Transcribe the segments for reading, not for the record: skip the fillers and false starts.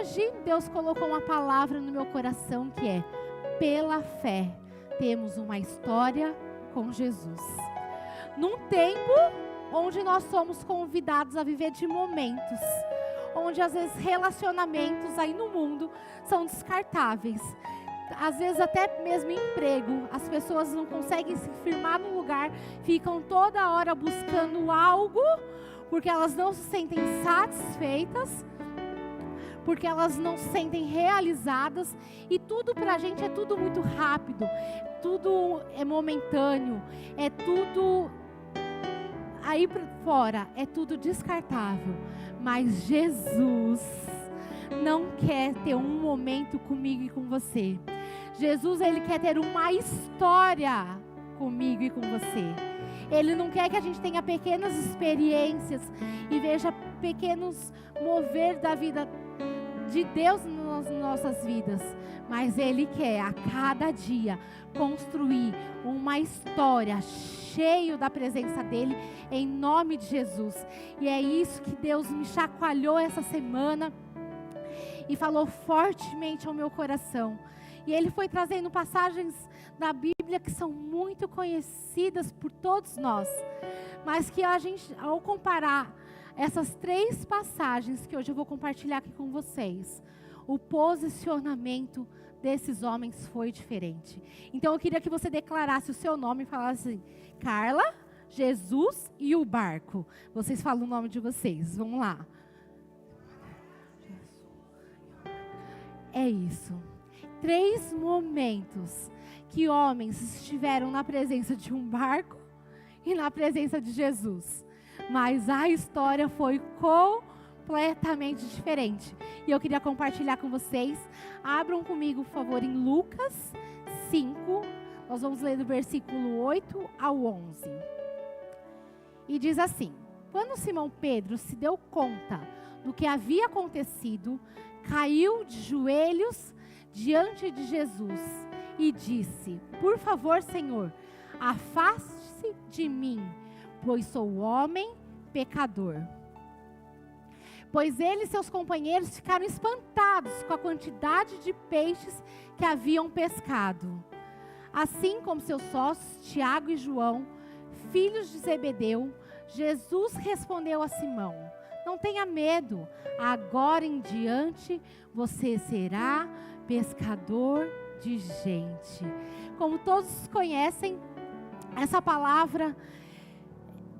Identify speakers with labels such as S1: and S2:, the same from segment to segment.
S1: hoje Deus colocou uma palavra no meu coração que é: pela fé temos uma história com Jesus. Num tempo onde nós somos convidados a viver de momentos, onde às vezes relacionamentos aí no mundo são descartáveis. Às vezes até mesmo emprego, as pessoas não conseguem se firmar no lugar, ficam toda hora buscando algo, porque elas não se sentem satisfeitas, porque elas não se sentem realizadas, e tudo pra gente é tudo muito rápido, tudo é momentâneo, é tudo aí pra fora, é tudo descartável. Mas Jesus não quer ter um momento comigo e com você. Jesus, Ele quer ter uma história comigo e com você. Ele não quer que a gente tenha pequenas experiências e veja pequenos mover da vida de Deus nas nossas vidas. Mas Ele quer a cada dia construir uma história cheio da presença dEle, em nome de Jesus. E é isso que Deus me chacoalhou essa semana e falou fortemente ao meu coração. E Ele foi trazendo passagens da Bíblia que são muito conhecidas por todos nós, mas que a gente, ao comparar essas 3 passagens que hoje eu vou compartilhar aqui com vocês, o posicionamento desses homens foi diferente. Então eu queria que você declarasse o seu nome e falasse assim: Carla, Jesus e o barco. Vocês falam o nome de vocês, vamos lá. É isso. 3 momentos que homens estiveram na presença de um barco e na presença de Jesus. Mas a história foi completamente diferente. E eu queria compartilhar com vocês. Abram comigo, por favor, em Lucas 5. Nós vamos ler do versículo 8 ao 11. E diz assim: quando Simão Pedro se deu conta do que havia acontecido, caiu de joelhos diante de Jesus e disse: por favor, Senhor, afaste-se de mim, pois sou homem pecador. Pois ele e seus companheiros ficaram espantados com a quantidade de peixes que haviam pescado. Assim como seus sócios, Tiago e João, filhos de Zebedeu, Jesus respondeu a Simão: não tenha medo, agora em diante você será pescador de gente. Como todos conhecem, essa palavra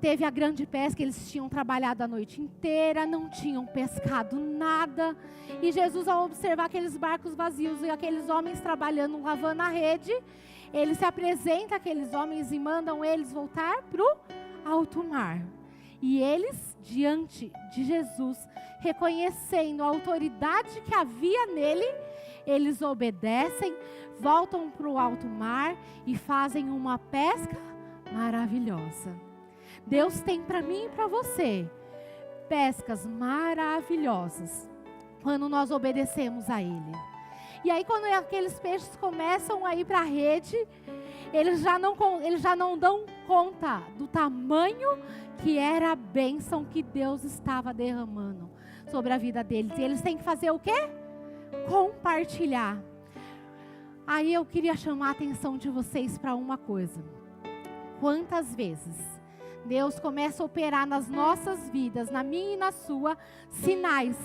S1: teve a grande pesca. Eles tinham trabalhado a noite inteira, não tinham pescado nada. E Jesus, ao observar aqueles barcos vazios e aqueles homens trabalhando, lavando a rede, ele se apresenta àqueles homens e mandam eles voltar para o alto mar. E eles, diante de Jesus, reconhecendo a autoridade que havia nele, eles obedecem, voltam para o alto mar e fazem uma pesca maravilhosa. Deus tem para mim e para você pescas maravilhosas quando nós obedecemos a Ele. E aí quando aqueles peixes começam a ir para a rede, eles já não dão conta do tamanho que era a bênção que Deus estava derramando sobre a vida deles. E eles têm que fazer o quê? Compartilhar. Aí eu queria chamar a atenção de vocês para uma coisa. Quantas vezes Deus começa a operar nas nossas vidas, na minha e na sua, sinais.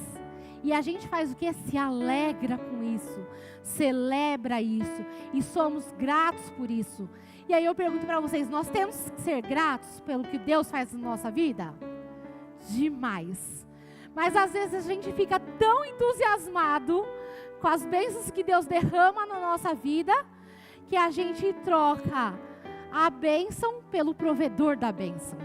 S1: E a gente faz o quê? Se alegra com isso, celebra isso e somos gratos por isso. E aí eu pergunto para vocês, nós temos que ser gratos pelo que Deus faz na nossa vida? Demais. Mas às vezes a gente fica tão entusiasmado com as bênçãos que Deus derrama na nossa vida, que a gente troca a bênção pelo provedor da bênção.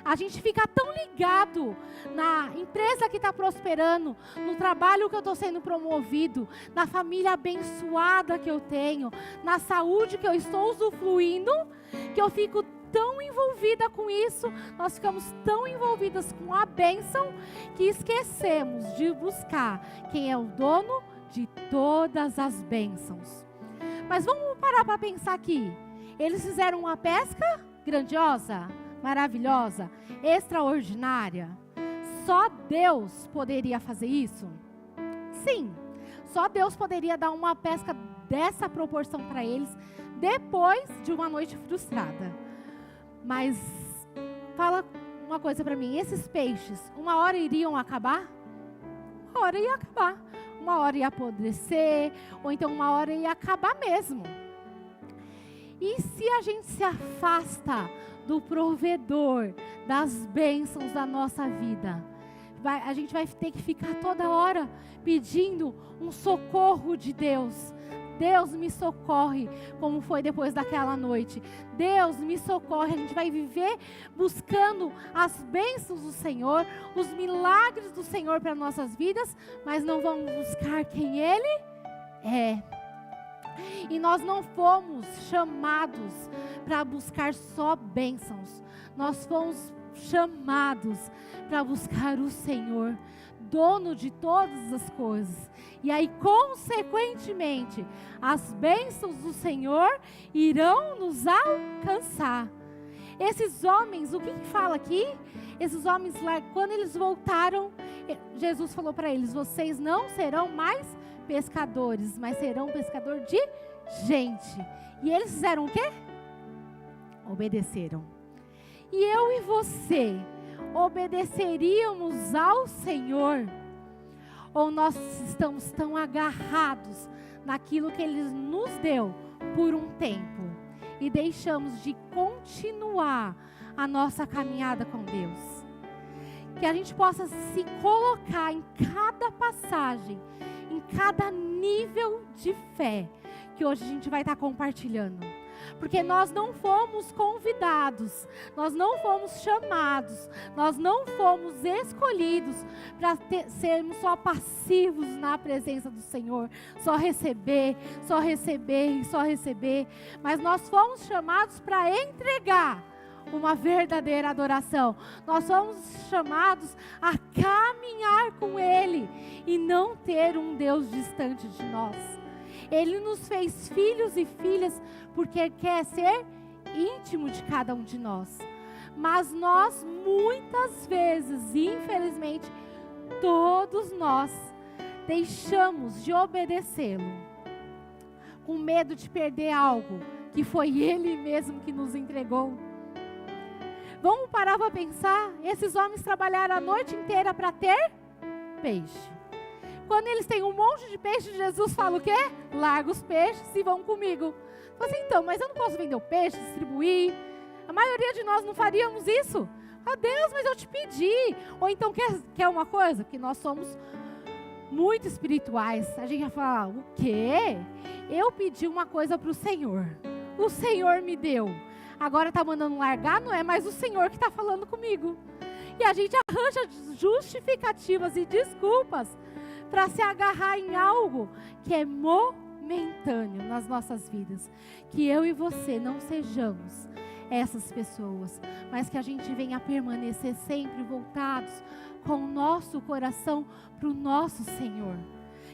S1: A gente fica tão ligado na empresa que está prosperando, no trabalho que eu estou sendo promovido, na família abençoada que eu tenho, na saúde que eu estou usufruindo, que eu fico tão envolvida com isso, nós ficamos tão envolvidas com a bênção, que esquecemos de buscar quem é o dono de todas as bênçãos. Mas vamos parar para pensar aqui. Eles fizeram uma pesca grandiosa, maravilhosa, extraordinária. Só Deus poderia fazer isso? Sim, só Deus poderia dar uma pesca dessa proporção para eles depois de uma noite frustrada. Mas fala uma coisa para mim, esses peixes, uma hora iriam acabar? Uma hora ia acabar, uma hora ia apodrecer, ou então uma hora ia acabar mesmo. E se a gente se afasta do provedor, das bênçãos da nossa vida, a gente vai ter que ficar toda hora pedindo um socorro de Deus. Deus me socorre, como foi depois daquela noite. Deus me socorre. A gente vai viver buscando as bênçãos do Senhor, os milagres do Senhor para nossas vidas, mas não vamos buscar quem Ele é. E nós não fomos chamados para buscar só bênçãos. Nós fomos chamados para buscar o Senhor, dono de todas as coisas. E aí, consequentemente, as bênçãos do Senhor irão nos alcançar. Esses homens, o que fala aqui? Esses homens lá, quando eles voltaram, Jesus falou para eles: vocês não serão mais pescadores, mas serão pescador de gente. E eles fizeram o quê? Obedeceram. E eu e você obedeceríamos ao Senhor? Ou nós estamos tão agarrados naquilo que Ele nos deu por um tempo e deixamos de continuar a nossa caminhada com Deus? Que a gente possa se colocar em cada passagem, em cada nível de fé que hoje a gente vai estar compartilhando. Porque nós não fomos convidados, nós não fomos chamados, nós não fomos escolhidos para sermos só passivos na presença do Senhor, só receber e só receber. Mas nós fomos chamados para entregar uma verdadeira adoração. Nós somos chamados a caminhar com Ele e não ter um Deus distante de nós. Ele nos fez filhos e filhas porque quer ser íntimo de cada um de nós. Mas nós, muitas vezes, infelizmente, todos nós deixamos de obedecê-lo, com medo de perder algo que foi Ele mesmo que nos entregou. Vamos parar para pensar, esses homens trabalharam a noite inteira para ter peixe. Quando eles têm um monte de peixe, Jesus fala o quê? Larga os peixes e vão comigo. Fala assim, então, mas eu não posso vender o peixe, distribuir. A maioria de nós não faríamos isso. Ah, Deus, mas eu te pedi. Ou então, quer uma coisa? Porque nós somos muito espirituais. A gente vai falar, o quê? Eu pedi uma coisa para o Senhor. O Senhor me deu. Agora está mandando largar, não é mais o Senhor que está falando comigo. E a gente arranja justificativas e desculpas para se agarrar em algo que é momentâneo nas nossas vidas. Que eu e você não sejamos essas pessoas, mas que a gente venha permanecer sempre voltados com o nosso coração para o nosso Senhor.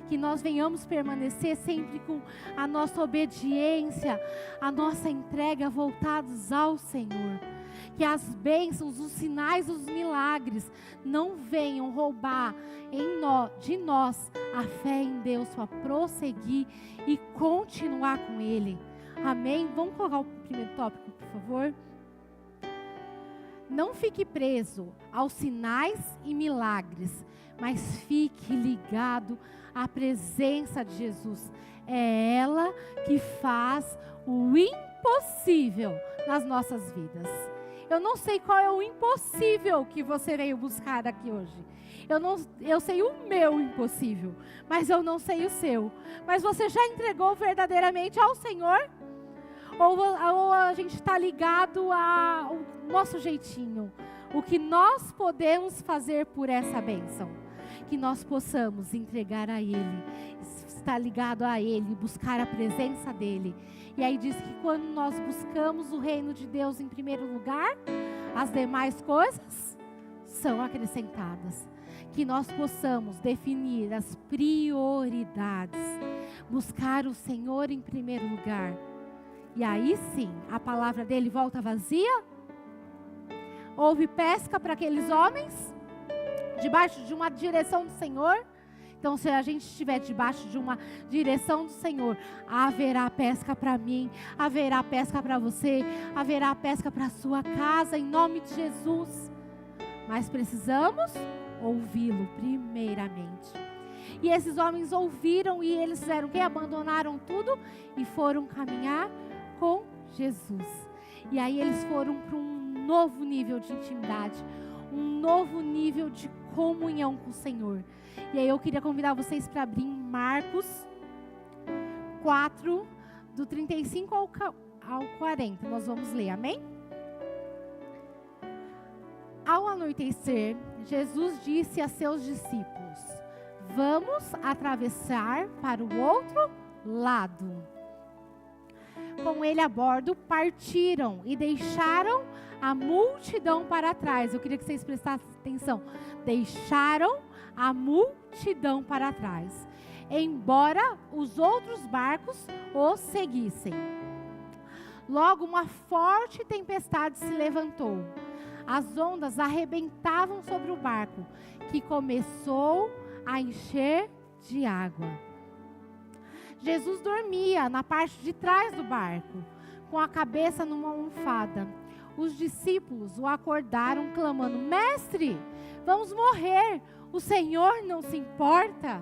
S1: Que nós venhamos permanecer sempre com a nossa obediência, a nossa entrega voltados ao Senhor. Que as bênçãos, os sinais, os milagres não venham roubar de nós a fé em Deus para prosseguir e continuar com Ele. Amém? Vamos colocar o primeiro tópico, por favor. Não fique preso aos sinais e milagres, mas fique ligado à presença de Jesus. É ela que faz o impossível nas nossas vidas. Eu não sei qual é o impossível que você veio buscar aqui hoje. Eu sei o meu impossível, mas eu não sei o seu. Mas você já entregou verdadeiramente ao Senhor? Ou a gente está ligado ao nosso jeitinho? O que nós podemos fazer por essa bênção? Que nós possamos entregar a Ele, estar ligado a Ele, buscar a presença dEle. E aí diz que quando nós buscamos o reino de Deus em primeiro lugar, as demais coisas são acrescentadas. Que nós possamos definir as prioridades, buscar o Senhor em primeiro lugar. E aí sim, a palavra dele volta vazia. Houve pesca para aqueles homens, debaixo de uma direção do Senhor. Então, se a gente estiver debaixo de uma direção do Senhor, haverá pesca para mim, haverá pesca para você, haverá pesca para a sua casa, em nome de Jesus. Mas precisamos ouvi-lo primeiramente. E esses homens ouviram e eles fizeram o quê? Abandonaram tudo e foram caminhar com Jesus. E aí eles foram para um novo nível de intimidade, um novo nível de comunhão com o Senhor. E aí eu queria convidar vocês para abrir em Marcos 4, do 35 ao 40. Nós vamos ler, amém? Ao anoitecer, Jesus disse a seus discípulos: vamos atravessar para o outro lado. Com ele a bordo, partiram e deixaram a multidão para trás. Eu queria que vocês prestassem atenção. Deixaram a multidão para trás, embora os outros barcos os seguissem. Logo uma forte tempestade se levantou. As ondas arrebentavam sobre o barco, que começou a encher de água. Jesus dormia na parte de trás do barco, com a cabeça numa almofada. Os discípulos o acordaram, clamando: Mestre, vamos morrer, o Senhor não se importa?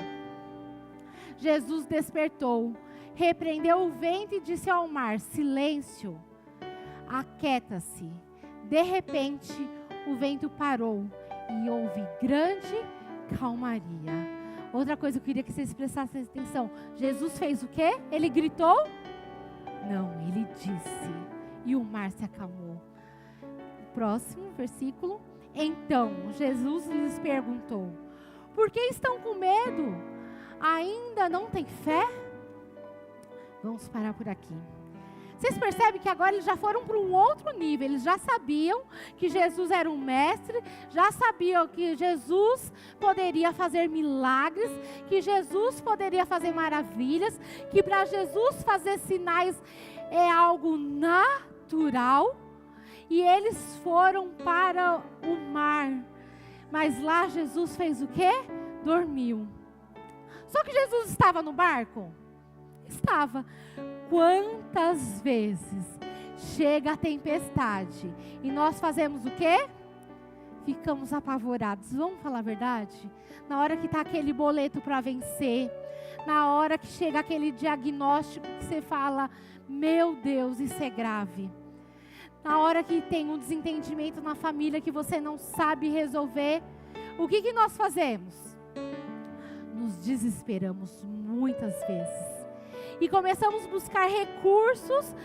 S1: Jesus despertou, repreendeu o vento e disse ao mar: silêncio, aquieta-se. De repente, o vento parou e houve grande calmaria. Outra coisa que eu queria que vocês prestassem atenção: Jesus fez o quê? Ele gritou? Não, ele disse. E o mar se acalmou. Próximo versículo. Então, Jesus lhes perguntou: por que estão com medo? Ainda não têm fé? Vamos parar por aqui. Vocês percebem que agora eles já foram para um outro nível. Eles já sabiam que Jesus era um mestre, já sabiam que Jesus poderia fazer milagres, que Jesus poderia fazer maravilhas, que para Jesus fazer sinais é algo natural. E eles foram para o mar. Mas lá Jesus fez o quê? Dormiu. Só que Jesus estava no barco? Estava. Quantas vezes chega a tempestade e nós fazemos o quê? Ficamos apavorados. Vamos falar a verdade? Na hora que está aquele boleto para vencer, na hora que chega aquele diagnóstico que você fala: meu Deus, isso é grave. Na hora que tem um desentendimento na família que você não sabe resolver, o que nós fazemos? Nos desesperamos muitas vezes. E começamos a buscar recursos,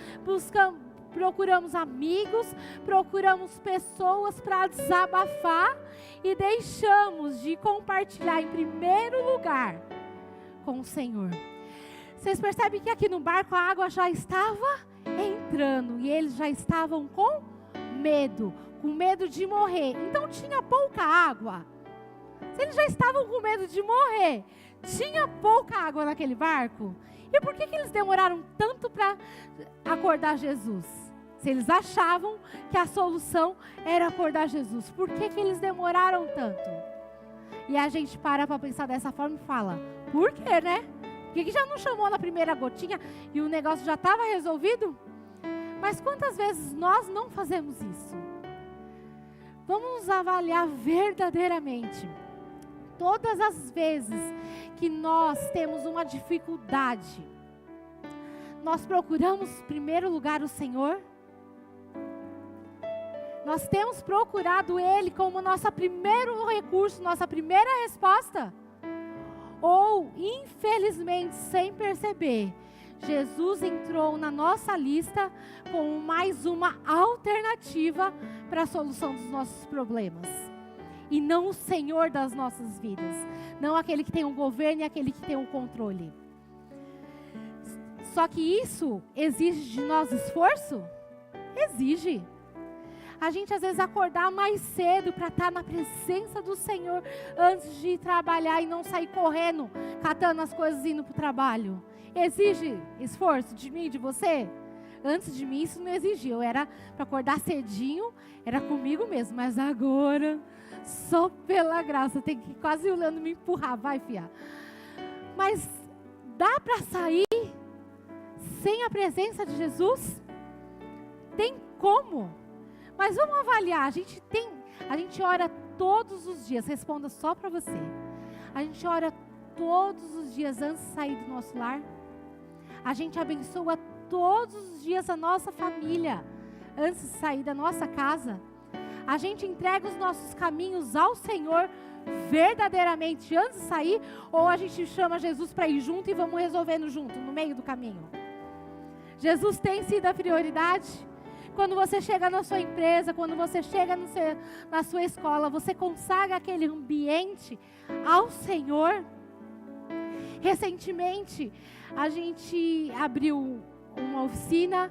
S1: procuramos amigos, procuramos pessoas para desabafar e deixamos de compartilhar em primeiro lugar com o Senhor. Vocês percebem que aqui no barco a água já estava entrando e eles já estavam com medo de morrer. Então tinha pouca água. Se eles já estavam com medo de morrer, tinha pouca água naquele barco. E por que eles demoraram tanto para acordar Jesus? Se eles achavam que a solução era acordar Jesus, por que eles demoraram tanto? E a gente para pensar dessa forma e fala: por quê, né? Por que já não chamou na primeira gotinha e o negócio já estava resolvido? Mas quantas vezes nós não fazemos isso? Vamos avaliar verdadeiramente. Todas as vezes que nós temos uma dificuldade, nós procuramos em primeiro lugar o Senhor? Nós temos procurado Ele como nosso primeiro recurso, nossa primeira resposta? Ou, infelizmente, sem perceber, Jesus entrou na nossa lista como mais uma alternativa para a solução dos nossos problemas? E não o Senhor das nossas vidas. Não aquele que tem o governo e aquele que tem o controle. Só que isso exige de nós esforço? Exige. A gente às vezes acordar mais cedo para estar na presença do Senhor antes de ir trabalhar e não sair correndo, catando as coisas e indo para o trabalho. Exige esforço de mim e de você? Antes de mim isso não exigia. Eu era para acordar cedinho, era comigo mesmo. Mas agora, só pela graça, tem que ir quase olhando me empurrar. Vai, filha. Mas dá para sair sem a presença de Jesus? Tem como? Mas vamos avaliar. A gente ora todos os dias. Responda só para você. A gente ora todos os dias antes de sair do nosso lar. A gente abençoa todos os dias a nossa família antes de sair da nossa casa. A gente entrega os nossos caminhos ao Senhor verdadeiramente antes de sair, ou a gente chama Jesus para ir junto e vamos resolvendo junto, no meio do caminho? Jesus tem sido a prioridade? Quando você chega na sua empresa, quando você chega na sua escola, você consagra aquele ambiente ao Senhor? Recentemente, a gente abriu uma oficina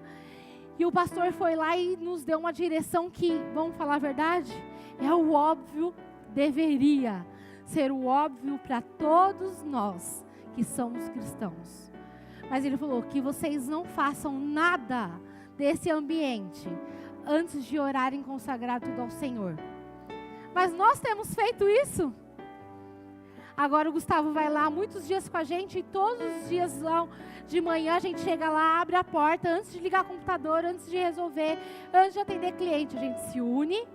S1: e o pastor foi lá e nos deu uma direção que, vamos falar a verdade, é o óbvio, deveria ser o óbvio para todos nós que somos cristãos. Mas ele falou que vocês não façam nada desse ambiente antes de orarem e consagrar tudo ao Senhor. Mas nós temos feito isso. Agora o Gustavo vai lá muitos dias com a gente e todos os dias lá de manhã a gente chega lá, abre a porta, antes de ligar o computador, antes de resolver, antes de atender cliente, a gente se une,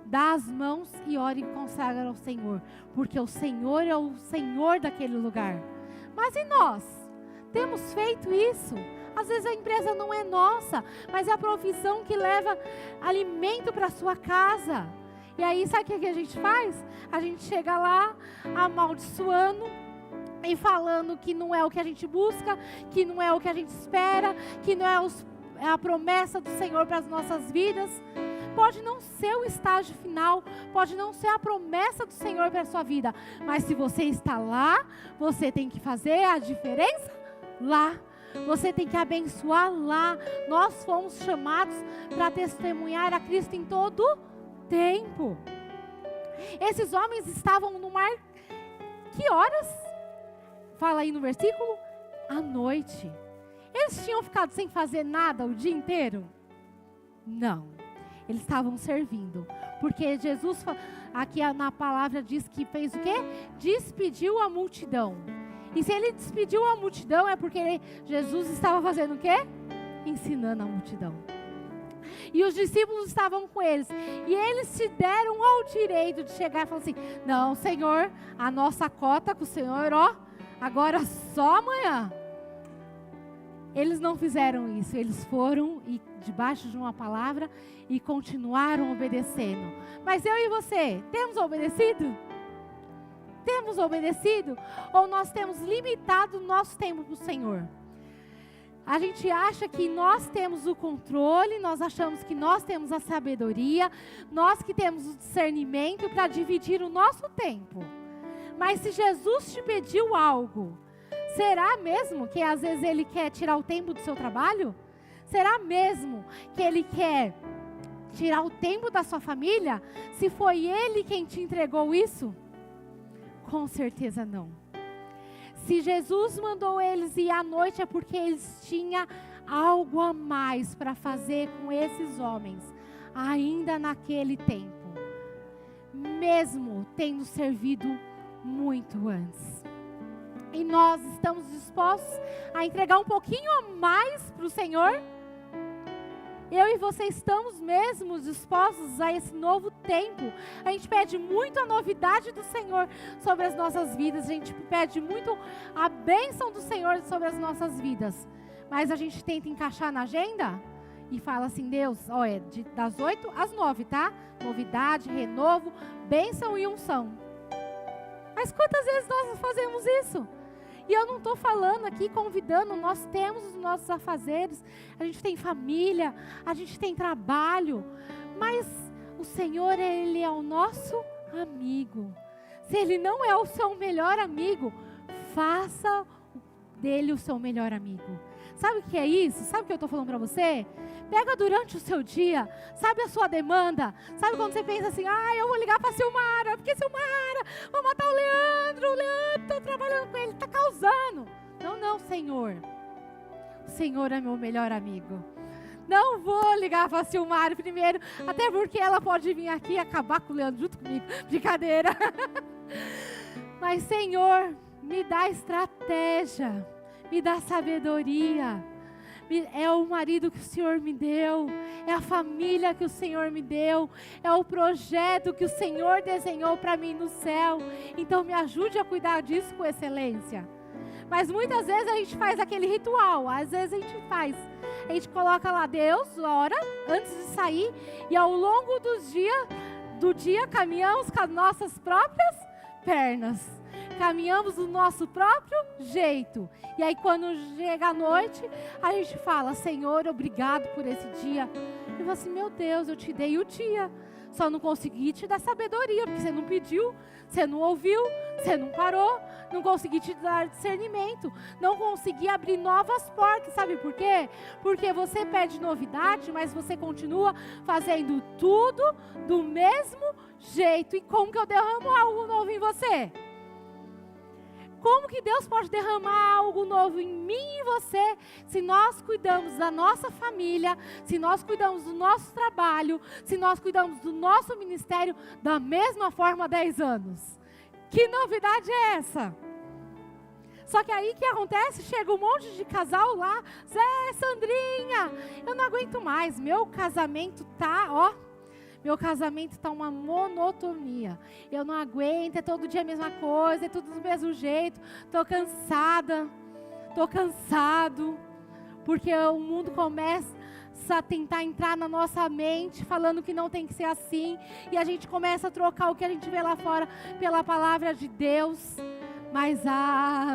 S1: dá as mãos e ora e consagra ao Senhor, porque o Senhor é o Senhor daquele lugar. Mas e nós? Temos feito isso? Às vezes a empresa não é nossa, mas é a profissão que leva alimento para a sua casa. E aí, sabe o que a gente faz? A gente chega lá, amaldiçoando e falando que não é o que a gente busca, que não é o que a gente espera, que não é a promessa do Senhor para as nossas vidas. Pode não ser o estágio final, pode não ser a promessa do Senhor para a sua vida, mas se você está lá, você tem que fazer a diferença lá. Você tem que abençoar lá. Nós fomos chamados para testemunhar a Cristo em todo tempo. Esses homens estavam no mar, que horas? Fala aí no versículo, à noite. Eles tinham ficado sem fazer nada o dia inteiro? Não, eles estavam servindo, porque Jesus, aqui na palavra diz que fez o quê? Despediu a multidão. E se ele despediu a multidão é porque Jesus estava fazendo o quê? Ensinando a multidão. E os discípulos estavam com eles. E eles se deram ao direito de chegar e falar assim: não, Senhor, a nossa cota com o Senhor, agora só amanhã. Eles não fizeram isso. Eles foram e debaixo de uma palavra e continuaram obedecendo. Mas eu e você, temos obedecido? Temos obedecido? Ou nós temos limitado o nosso tempo para o Senhor? A gente acha que nós temos o controle, nós achamos que nós temos a sabedoria, nós que temos o discernimento para dividir o nosso tempo. Mas se Jesus te pediu algo, será mesmo que às vezes Ele quer tirar o tempo do seu trabalho? Será mesmo que Ele quer tirar o tempo da sua família? Se foi Ele quem te entregou isso? Com certeza não. Se Jesus mandou eles ir à noite é porque eles tinham algo a mais para fazer com esses homens, ainda naquele tempo, mesmo tendo servido muito antes. E nós estamos dispostos a entregar um pouquinho a mais para o Senhor? Eu e você estamos mesmo dispostos a esse novo tempo? A gente pede muito a novidade do Senhor sobre as nossas vidas. A gente pede muito a bênção do Senhor sobre as nossas vidas. Mas a gente tenta encaixar na agenda e fala assim: Deus, das 8 às 9, tá? Novidade, renovo, bênção e unção. Mas quantas vezes nós fazemos isso? E eu não estou falando aqui, convidando, nós temos os nossos afazeres, a gente tem família, a gente tem trabalho, mas o Senhor, Ele é o nosso amigo. Se Ele não é o seu melhor amigo, faça dele o seu melhor amigo. Sabe o que é isso? Sabe o que eu estou falando para você? Pega durante o seu dia, sabe a sua demanda, sabe quando você pensa assim: eu vou ligar para a Silmara, porque Silmara, vou matar o Leandro, estou trabalhando com ele, está causando. Não, Senhor, o Senhor é meu melhor amigo. Não vou ligar para a Silmara primeiro, até porque ela pode vir aqui e acabar com o Leandro junto comigo, brincadeira. Mas Senhor, Me dá estratégia, me dá sabedoria. É o marido que o Senhor me deu, é a família que o Senhor me deu, é o projeto que o Senhor desenhou para mim no céu. Então me ajude a cuidar disso com excelência. Mas muitas vezes a gente faz aquele ritual, às vezes a gente coloca lá Deus, ora, antes de sair, e ao longo do dia caminhamos com as nossas próprias pernas. Caminhamos do nosso próprio jeito. E aí quando chega a noite, a gente fala, Senhor, obrigado por esse dia. E eu falo assim, meu Deus, eu te dei o dia. Só não consegui te dar sabedoria, porque você não pediu, você não ouviu, você não parou, não consegui te dar discernimento, não consegui abrir novas portas, sabe por quê? Porque você pede novidade, mas você continua fazendo tudo do mesmo jeito. E como que eu derramo algo novo em você? Como que Deus pode derramar algo novo em mim e você, se nós cuidamos da nossa família, se nós cuidamos do nosso trabalho, se nós cuidamos do nosso ministério da mesma forma há 10 anos? Que novidade é essa? Só que aí o que acontece? Chega um monte de casal lá, Zé, Sandrinha, eu não aguento mais, meu casamento tá, meu casamento está uma monotonia. Eu não aguento, é todo dia a mesma coisa, é tudo do mesmo jeito. Estou cansada, estou cansado. Porque o mundo começa a tentar entrar na nossa mente, falando que não tem que ser assim. E a gente começa a trocar o que a gente vê lá fora pela palavra de Deus. Mas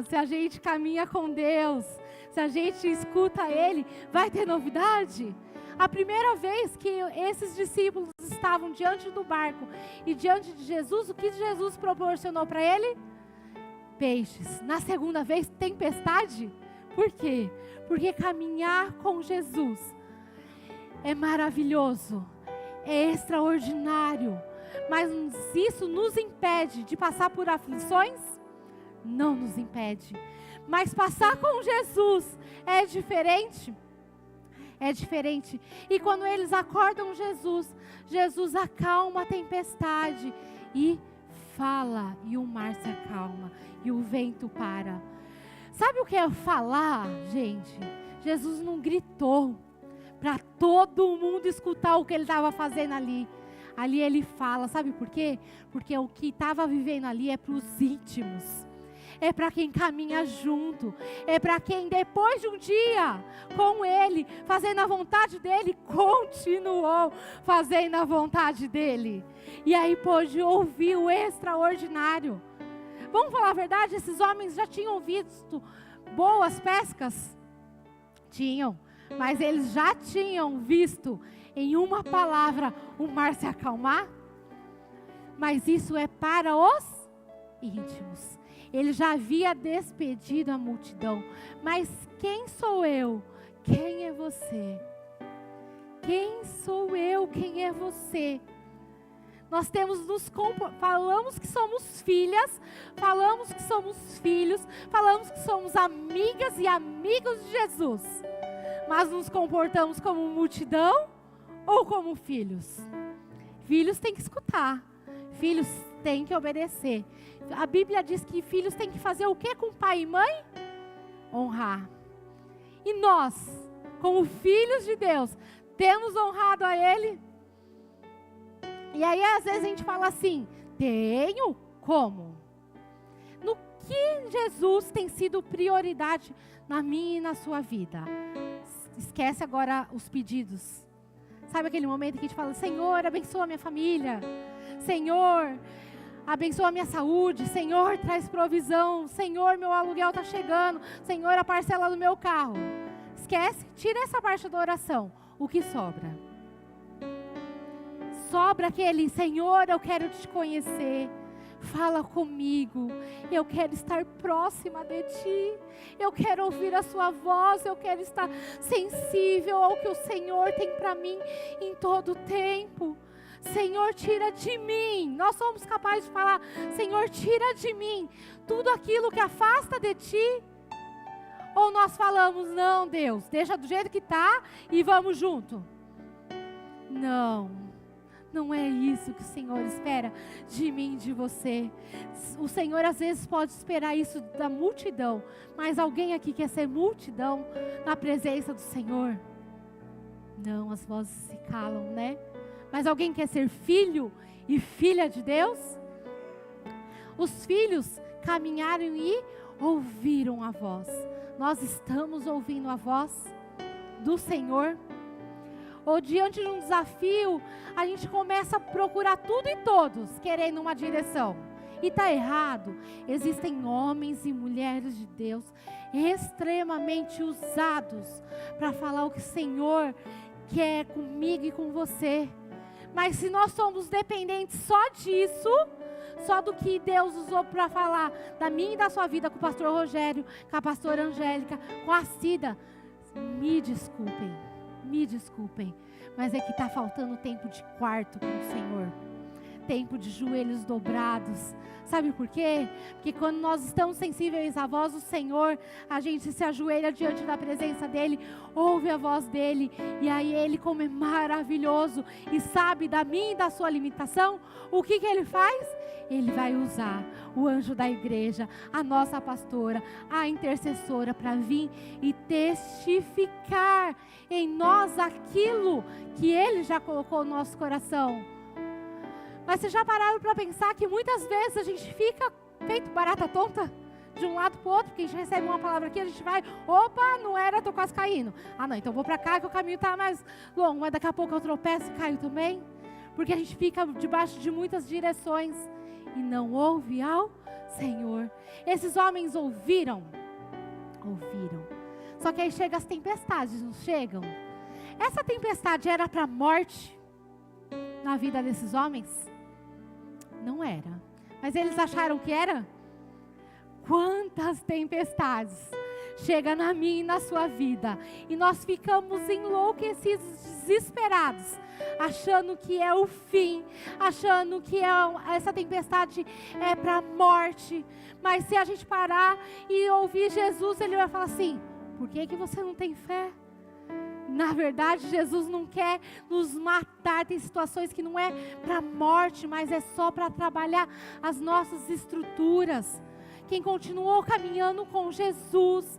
S1: se a gente caminha com Deus, se a gente escuta Ele, vai ter novidade? A primeira vez que esses discípulos estavam diante do barco e diante de Jesus, o que Jesus proporcionou para ele? Peixes. Na segunda vez, tempestade. Por quê? Porque caminhar com Jesus é maravilhoso, é extraordinário, mas isso nos impede de passar por aflições? Não nos impede. Mas passar com Jesus é diferente. É diferente. E quando eles acordam Jesus acalma a tempestade e fala, e o mar se acalma, e o vento para. Sabe o que é falar, gente? Jesus não gritou para todo mundo escutar o que ele estava fazendo ali. Ali ele fala, sabe por quê? Porque o que estava vivendo ali é para os íntimos. É para quem caminha junto, é para quem depois de um dia com Ele, fazendo a vontade dEle, continuou fazendo a vontade dEle. E aí pôde ouvir o extraordinário. Vamos falar a verdade, esses homens já tinham visto boas pescas? Tinham, mas eles já tinham visto em uma palavra o mar se acalmar? Mas isso é para os íntimos. Ele já havia despedido a multidão. Mas quem sou eu? Quem é você? Quem sou eu? Quem é você? Nós falamos que somos filhas, falamos que somos filhos, falamos que somos amigas e amigos de Jesus. Mas nos comportamos como multidão ou como filhos? Filhos têm que escutar. Filhos têm que obedecer. A Bíblia diz que filhos têm que fazer o que com pai e mãe? Honrar. E nós, como filhos de Deus, temos honrado a Ele? E aí às vezes a gente fala assim, tenho como? No que Jesus tem sido prioridade na minha e na sua vida? Esquece agora os pedidos. Sabe aquele momento que a gente fala, Senhor, abençoa a minha família. Senhor, abençoa a minha saúde. Senhor, traz provisão. Senhor, meu aluguel está chegando. Senhor, a parcela do meu carro. Esquece, tira essa parte da oração. O que sobra? Sobra aquele, Senhor, eu quero te conhecer. Fala comigo. Eu quero estar próxima de Ti. Eu quero ouvir a Sua voz. Eu quero estar sensível ao que o Senhor tem para mim em todo o tempo. Senhor, tira de mim. Nós somos capazes de falar, Senhor, tira de mim tudo aquilo que afasta de Ti. Ou nós falamos, não, Deus, deixa do jeito que está e vamos junto. Não, Não é isso que o Senhor espera de mim e de você. O Senhor às vezes pode esperar isso da multidão, mas alguém aqui quer ser multidão na presença do Senhor? Não, as vozes se calam, né? Mas alguém quer ser filho e filha de Deus? Os filhos caminharam e ouviram a voz. Nós estamos ouvindo a voz do Senhor? Ou diante de um desafio, a gente começa a procurar tudo e todos, querendo uma direção. E está errado. Existem homens e mulheres de Deus extremamente usados para falar o que o Senhor quer comigo e com você. Mas se nós somos dependentes só disso, só do que Deus usou para falar da minha e da sua vida com o pastor Rogério, com a pastora Angélica, com a Cida, me desculpem, mas é que está faltando tempo de quarto com o Senhor, tempo de joelhos dobrados. Sabe por quê? Porque quando nós estamos sensíveis à voz do Senhor, a gente se ajoelha diante da presença dEle, ouve a voz dEle, e aí Ele, como é maravilhoso e sabe da minha e da sua limitação, o que Ele faz? Ele vai usar o anjo da igreja, a nossa pastora, a intercessora, para vir e testificar em nós aquilo que Ele já colocou no nosso coração. Mas vocês já pararam para pensar que muitas vezes a gente fica feito barata tonta, de um lado para o outro, porque a gente recebe uma palavra aqui, a gente vai, opa, não era, estou quase caindo. Ah não, então vou para cá que o caminho está mais longo, mas daqui a pouco eu tropeço e caio também. Porque a gente fica debaixo de muitas direções e não ouve ao Senhor. Esses homens ouviram. Só que aí chegam as tempestades, não chegam? Essa tempestade era para a morte na vida desses homens? Não era. Mas eles acharam que era? Quantas tempestades chegam na minha e na sua vida, e nós ficamos enlouquecidos, desesperados, achando que é o fim, achando que essa tempestade é para a morte. Mas se a gente parar e ouvir Jesus, Ele vai falar assim: por que você não tem fé? Na verdade, Jesus não quer nos matar. Tem situações que não é para a morte, mas é só para trabalhar as nossas estruturas. Quem continuou caminhando com Jesus,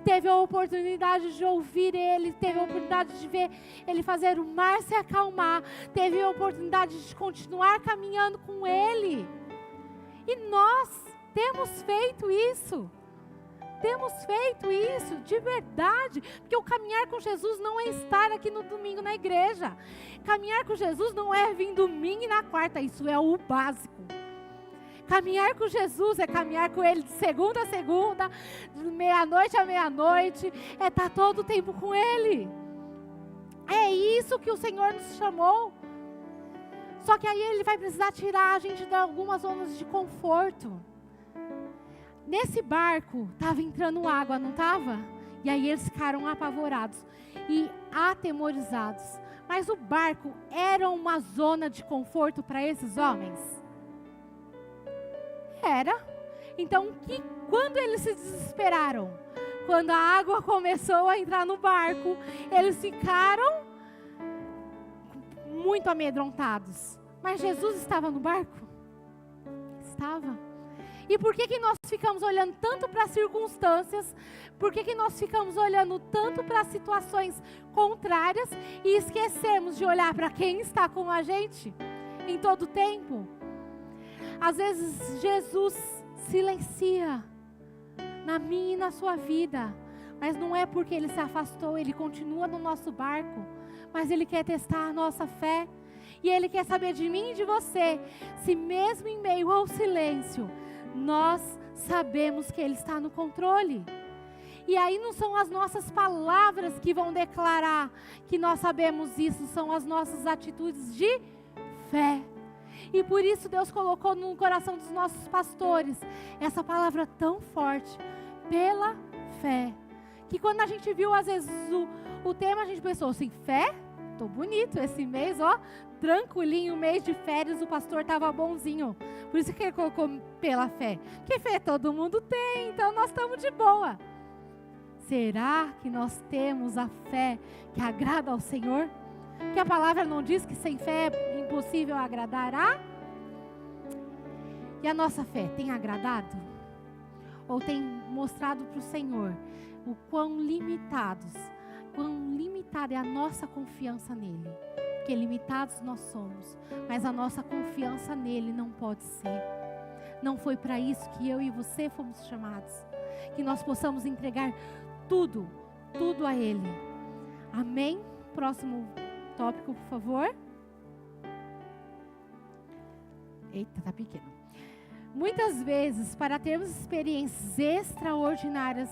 S1: teve a oportunidade de ouvir Ele, teve a oportunidade de ver Ele fazer o mar se acalmar, teve a oportunidade de continuar caminhando com Ele. E nós temos feito isso. Temos feito isso de verdade, porque o caminhar com Jesus não é estar aqui no domingo na igreja. Caminhar com Jesus não é vir domingo e na quarta, isso é o básico. Caminhar com Jesus é caminhar com Ele de segunda a segunda, de meia-noite a meia-noite, é estar todo o tempo com Ele. É isso que o Senhor nos chamou. Só que aí Ele vai precisar tirar a gente de algumas zonas de conforto. Nesse barco estava entrando água, não estava? E aí eles ficaram apavorados e atemorizados. Mas o barco era uma zona de conforto para esses homens? Era. Então, quando eles se desesperaram, quando a água começou a entrar no barco, eles ficaram muito amedrontados. Mas Jesus estava no barco? Estava. E por que nós ficamos olhando tanto para as circunstâncias? Por que nós ficamos olhando tanto para as situações contrárias e esquecemos de olhar para quem está com a gente em todo o tempo? Às vezes Jesus silencia na minha e na sua vida, mas não é porque Ele se afastou, Ele continua no nosso barco, mas Ele quer testar a nossa fé, e Ele quer saber de mim e de você, se mesmo em meio ao silêncio, nós sabemos que Ele está no controle. E aí não são as nossas palavras que vão declarar que nós sabemos isso, são as nossas atitudes de fé. E por isso Deus colocou no coração dos nossos pastores essa palavra tão forte, pela fé. Que quando a gente viu às vezes o tema, a gente pensou assim, fé? Tô bonito esse mês, ó, tranquilinho, mês de férias, o pastor tava bonzinho. Por isso que ele colocou pela fé. Porque fé todo mundo tem, então nós estamos de boa. Será que nós temos a fé que agrada ao Senhor? Porque a palavra não diz que sem fé é impossível agradará? E a nossa fé tem agradado? Ou tem mostrado para o Senhor o quão limitada é a nossa confiança nele? Porque limitados nós somos, mas a nossa confiança nele não pode ser. Não foi para isso que eu e você fomos chamados. Que nós possamos entregar tudo a ele. Amém? Próximo tópico, por favor. Eita, tá pequeno. Muitas vezes, para termos experiências extraordinárias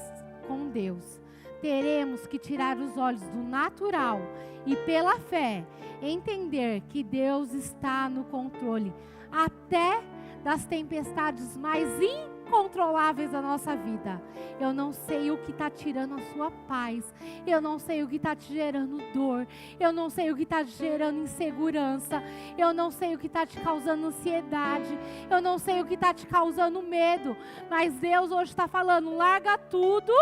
S1: com Deus, teremos que tirar os olhos do natural e, pela fé, entender que Deus está no controle até das tempestades mais incontroláveis da nossa vida. Eu não sei o que está tirando a sua paz. Eu não sei o que está te gerando dor. Eu não sei o que está te gerando insegurança. Eu não sei o que está te causando ansiedade. Eu não sei o que está te causando medo. Mas Deus hoje está falando, larga tudo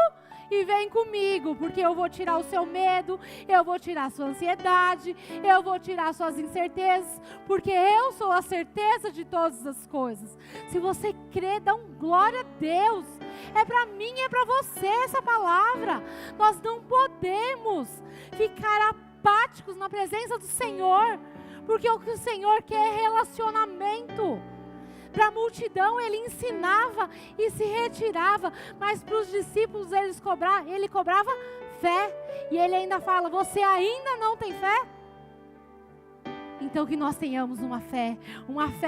S1: e vem comigo, porque eu vou tirar o seu medo, eu vou tirar a sua ansiedade, eu vou tirar suas incertezas, porque eu sou a certeza de todas as coisas. Se você crê, dá um glória a Deus. É para mim, é para você essa palavra. Nós não podemos ficar apáticos na presença do Senhor, porque o que o Senhor quer é relacionamento. Para a multidão ele ensinava e se retirava, mas para os discípulos ele cobrava fé. E ele ainda fala, você ainda não tem fé? Então que nós tenhamos uma fé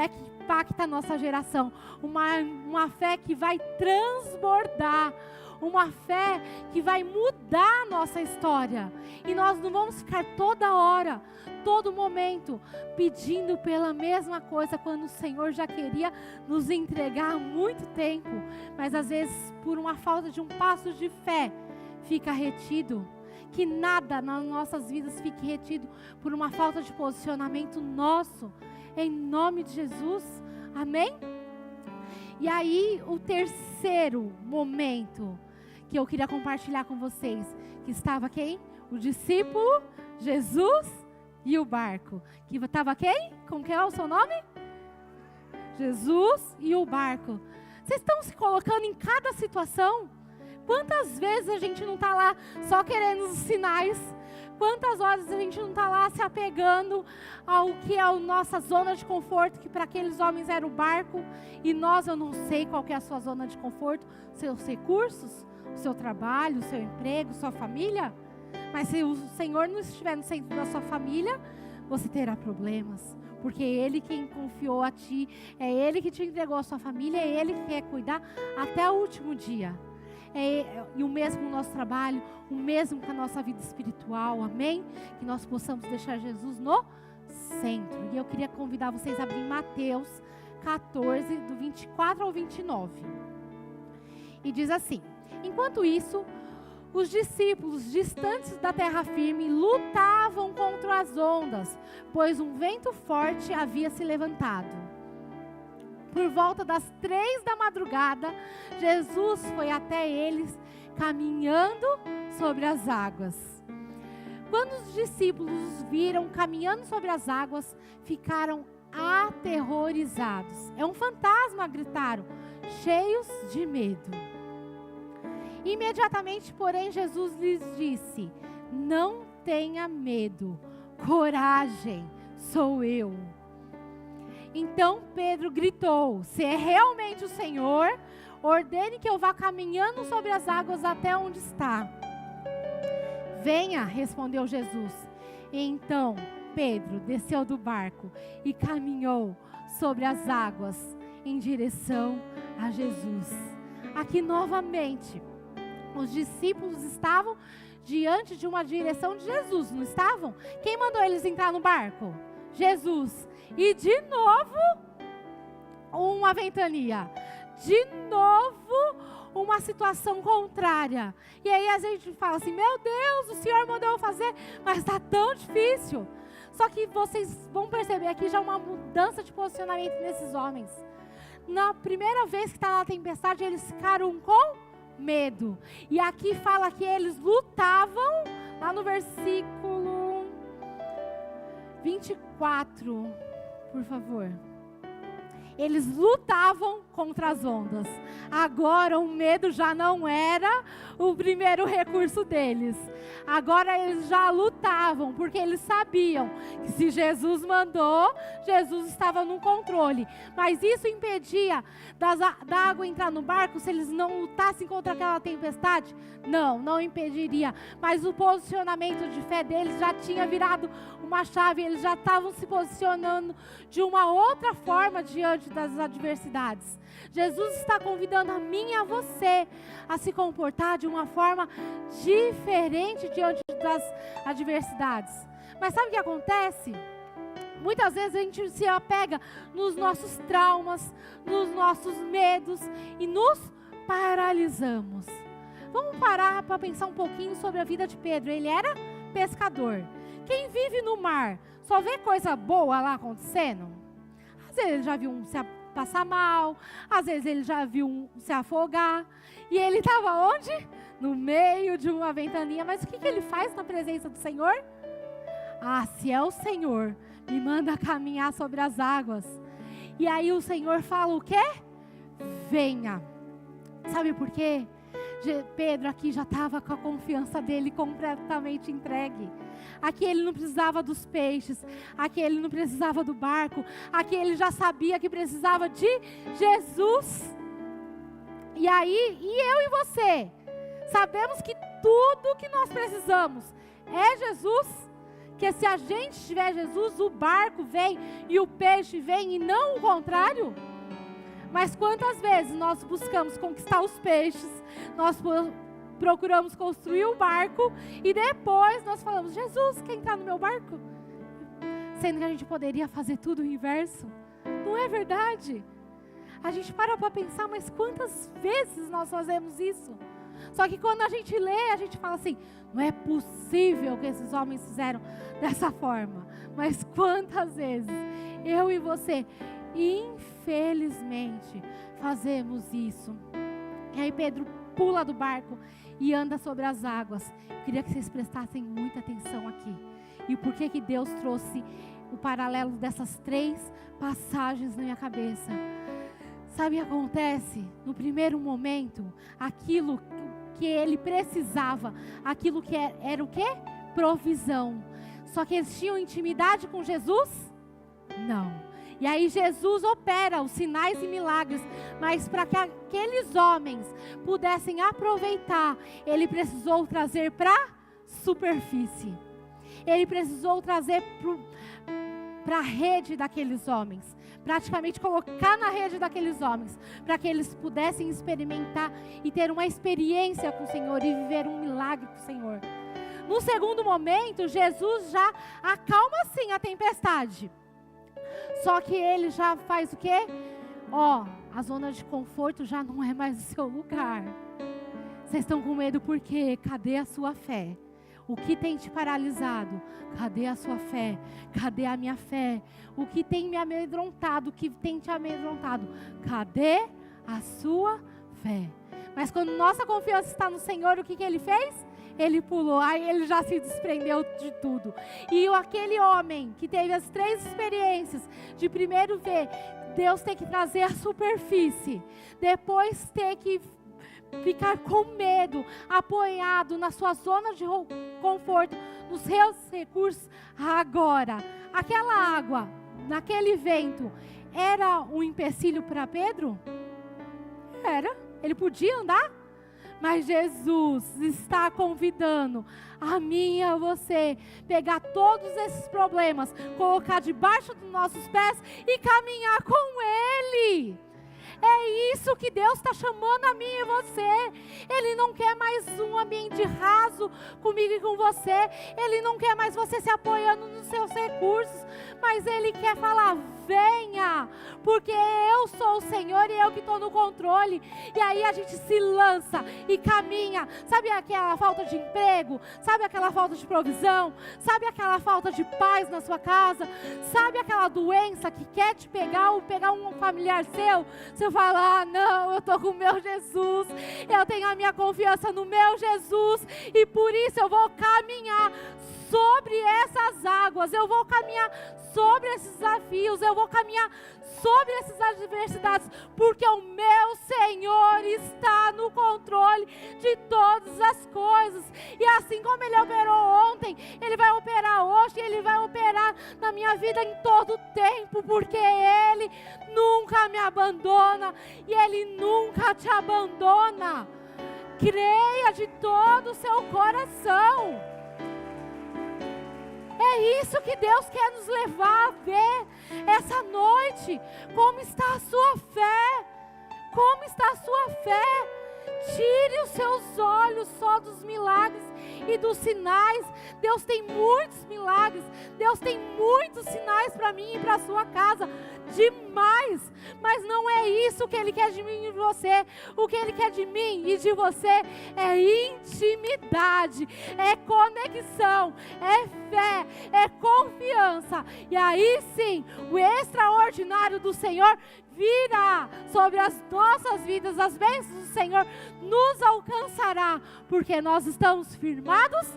S1: que impacta a nossa geração, uma fé que vai transbordar, uma fé que vai mudar a nossa história. E nós não vamos ficar toda hora, todo momento, pedindo pela mesma coisa, quando o Senhor já queria nos entregar há muito tempo. Mas às vezes, por uma falta de um passo de fé, fica retido. Que nada nas nossas vidas fique retido por uma falta de posicionamento nosso. Em nome de Jesus. Amém? E aí, o terceiro momento que eu queria compartilhar com vocês, que estava quem? O discípulo, Jesus e o barco. Que estava quem? Como que é o seu nome? Jesus e o barco. Vocês estão se colocando em cada situação? Quantas vezes a gente não está lá só querendo os sinais? Quantas horas a gente não está lá se apegando ao que é a nossa zona de conforto, que para aqueles homens era o barco, e nós, eu não sei qual que é a sua zona de conforto, seus recursos, o seu trabalho, o seu emprego, sua família. Mas se o Senhor não estiver no centro da sua família, você terá problemas, porque é Ele quem confiou a ti, é Ele que te entregou a sua família, é Ele que quer cuidar até o último dia. E o mesmo no nosso trabalho, o mesmo com a nossa vida espiritual, amém? Que nós possamos deixar Jesus no centro. E eu queria convidar vocês a abrir Mateus 14, do 24 ao 29. E diz assim: enquanto isso, os discípulos distantes da terra firme lutavam contra as ondas, pois um vento forte havia se levantado. Por volta das 3 da madrugada, Jesus foi até eles, caminhando sobre as águas. Quando os discípulos os viram caminhando sobre as águas, ficaram aterrorizados. É um fantasma, gritaram, cheios de medo. Imediatamente, porém, Jesus lhes disse: não tenha medo, coragem, sou eu. Então Pedro gritou: se é realmente o Senhor, ordene que eu vá caminhando sobre as águas até onde está. Venha, respondeu Jesus. E então Pedro desceu do barco e caminhou sobre as águas em direção a Jesus. Aqui novamente, os discípulos estavam diante de uma direção de Jesus, não estavam? Quem mandou eles entrar no barco? Jesus. E de novo, uma ventania. De novo, uma situação contrária. E aí a gente fala assim, meu Deus, o Senhor mandou eu fazer, mas está tão difícil. Só que vocês vão perceber aqui já uma mudança de posicionamento nesses homens. Na primeira vez que está na tempestade, eles ficaram com medo. E aqui fala que eles lutavam, lá no versículo 24. por favor. Eles lutavam contra as ondas. Agora o medo já não era o primeiro recurso deles. Agora eles já lutavam, porque eles sabiam que se Jesus mandou, Jesus estava no controle. Mas isso impedia da água entrar no barco se eles não lutassem contra aquela tempestade? Não impediria. Mas o posicionamento de fé deles já tinha virado uma chave. Eles já estavam se posicionando de uma outra forma diante das adversidades. Jesus está convidando a mim e a você a se comportar de uma forma diferente diante das adversidades. Mas sabe o que acontece? Muitas vezes a gente se apega nos nossos traumas, nos nossos medos e nos paralisamos. Vamos parar para pensar um pouquinho sobre a vida de Pedro. Ele era pescador. Quem vive no mar só vê coisa boa lá acontecendo? Às vezes ele já viu um se passar mal, às vezes ele já viu um se afogar. E ele estava onde? No meio de uma ventania. Mas o que ele faz na presença do Senhor? Se é o Senhor, me manda caminhar sobre as águas. E aí o Senhor fala o quê? Venha. Sabe por quê? Pedro aqui já estava com a confiança dele completamente entregue. Aqui ele não precisava dos peixes, aqui ele não precisava do barco, aqui ele já sabia que precisava de Jesus. E aí, eu e você, sabemos que tudo que nós precisamos é Jesus, que se a gente tiver Jesus, o barco vem e o peixe vem e não o contrário. Mas quantas vezes nós buscamos conquistar os peixes, nós procuramos construir o barco e depois nós falamos, Jesus, quer entrar no meu barco? Sendo que a gente poderia fazer tudo o inverso. Não é verdade? A gente para pensar, mas quantas vezes nós fazemos isso? Só que quando a gente lê, a gente fala assim, não é possível que esses homens fizeram dessa forma. Mas quantas vezes eu e você, infelizmente, fazemos isso. E aí Pedro pula do barco e anda sobre as águas. Eu queria que vocês prestassem muita atenção aqui. E por que Deus trouxe o paralelo dessas 3 passagens na minha cabeça? Sabe o que acontece? No primeiro momento, aquilo que ele precisava, aquilo que era o quê? Provisão. Só que eles tinham intimidade com Jesus? Não. E aí Jesus opera os sinais e milagres, mas para que aqueles homens pudessem aproveitar, ele precisou trazer para a superfície. Ele precisou trazer para a rede daqueles homens, praticamente colocar na rede daqueles homens, para que eles pudessem experimentar e ter uma experiência com o Senhor e viver um milagre com o Senhor. No segundo momento, Jesus já acalma sim a tempestade. Só que ele já faz o quê? A zona de conforto já não é mais o seu lugar. Vocês estão com medo por quê? Cadê a sua fé? O que tem te paralisado? Cadê a sua fé? Cadê a minha fé? O que tem me amedrontado? O que tem te amedrontado? Cadê a sua fé? Mas quando nossa confiança está no Senhor, o que ele fez? Ele pulou, aí ele já se desprendeu de tudo. E aquele homem que teve as 3 experiências, de primeiro ver Deus ter que trazer a superfície, depois ter que ficar com medo, apoiado na sua zona de conforto, nos seus recursos. Agora, aquela água, naquele vento, era um empecilho para Pedro? Era, ele podia andar? Mas Jesus está convidando a mim e a você pegar todos esses problemas, colocar debaixo dos nossos pés e caminhar com Ele. É isso que Deus está chamando a mim e você. Ele não quer mais um ambiente raso comigo e com você. Ele não quer mais você se apoiando nos seus recursos. Mas Ele quer falar, venha, porque eu sou o Senhor e eu que estou no controle. E aí a gente se lança e caminha. Sabe aquela falta de emprego? Sabe aquela falta de provisão? Sabe aquela falta de paz na sua casa? Sabe aquela doença que quer te pegar ou pegar um familiar seu? Você fala, não, eu estou com o meu Jesus. Eu tenho a minha confiança no meu Jesus. E por isso eu vou caminhar sobre essas águas, eu vou caminhar sobre esses desafios, eu vou caminhar sobre essas adversidades, porque o meu Senhor está no controle de todas as coisas. E assim como Ele operou ontem, Ele vai operar hoje, Ele vai operar na minha vida em todo o tempo, porque Ele nunca me abandona e Ele nunca te abandona. Creia de todo o seu coração. É isso que Deus quer nos levar a ver essa noite. Como está a sua fé? Como está a sua fé? Tire os seus olhos só dos milagres e dos sinais. Deus tem muitos milagres. Deus tem muitos sinais para mim e para a sua casa. Demais. Mas não é isso que Ele quer de mim e de você. O que Ele quer de mim e de você é intimidade, é conexão, é fé, é confiança. E aí sim, o extraordinário do Senhor virá sobre as nossas vidas. As bênçãos do Senhor nos alcançará, porque nós estamos firmados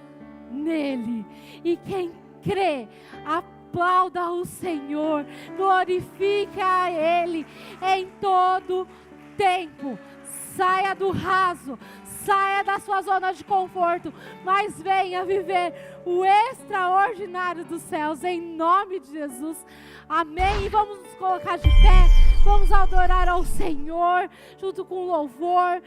S1: nele. E quem crê, aplauda o Senhor, glorifique a Ele em todo tempo. Saia do raso, saia da sua zona de conforto, mas venha viver o extraordinário dos céus, em nome de Jesus. Amém. E vamos nos colocar de pé, vamos adorar ao Senhor junto com o louvor.